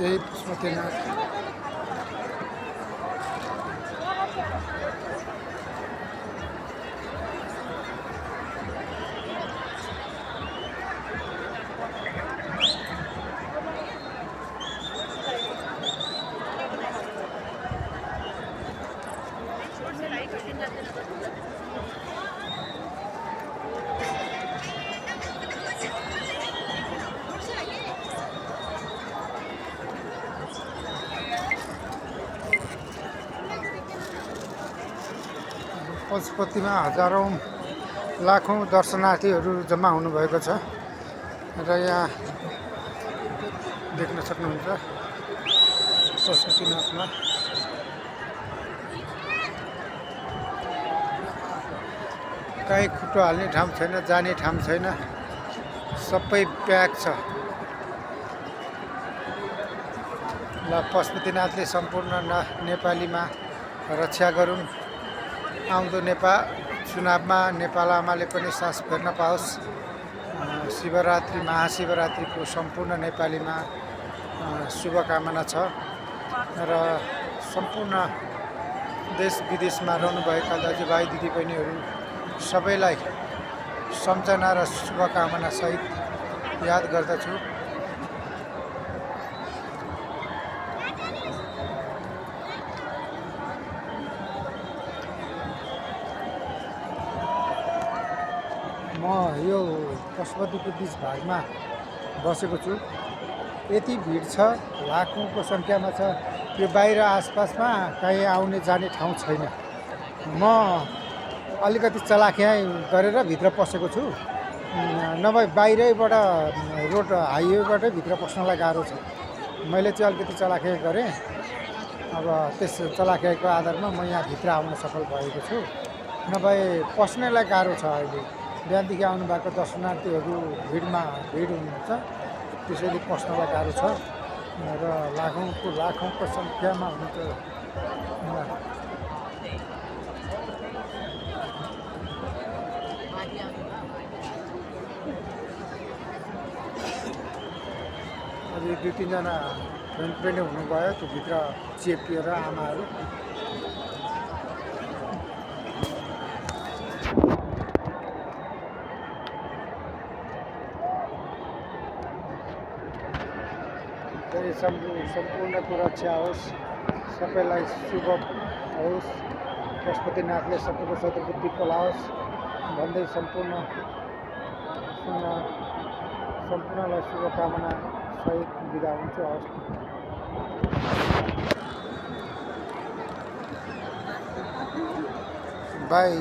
जय पशुपतिनाथ। पशुपतिमा हजारौं लाखौं दर्शनार्थीहरू जम्मा हुनुभएको छ र यहाँ देख्न सक्नुहुन्छ पशुपतिनाथमा कहीँ खुट्टो हाल्ने ठाउँ छैन, जाने ठाउँ छैन, सबै प्याक छ। ल पशुपतिनाथले सम्पूर्ण नेपालीमा रक्षा गरून्। आउँदो चुनावमा नेपाल आमाले पनि सास फेर्न पाओस्। शिवरात्रि महाशिवरात्रिको सम्पूर्ण नेपालीमा शुभकामना छ र सम्पूर्ण देश विदेशमा रहनुभएका दाजुभाइ दिदीबहिनीहरू सबैलाई सम्झना र शुभकामना सहित याद गर्दछु। म यो पशुपतिको बिच भागमा बसेको छु। यति भिड छ, लाखौंको सङ्ख्यामा छ। यो बाहिर आसपासमा कहीँ आउने जाने ठाउँ छैन। म अलिकति चलाखियाइ गरेर भित्र पसेको छु, नभए बाहिरैबाट रोड हाइवेबाटै भित्र पस्नलाई गाह्रो छ। मैले चाहिँ अलिकति चलाखियाइ गरेँ। अब त्यस चलाखियाइको आधारमा म यहाँ भित्र आउन सफल भएको छु, नभए पस्नलाई गाह्रो छ। अहिले बिहानदेखि आउनुभएको दर्शनार्थीहरू भिड हुनुहुन्छ, त्यसैले पस्नलाई गाह्रो छ र लाखौंको सङ्ख्यामा हुन्छ। अब 2-3 जना फ्रेन्ड हुनुभयो, त्यो भित्र चेपिएर आमाहरू। सम्पूर्णको रक्षा होस्, सबैलाई शुभ होस्, पशुपतिनाथले सबैको सद्बुद्धि पलाओस् भन्दै सम्पूर्णलाई शुभकामना सहित बिदा हुन्छु। बाई।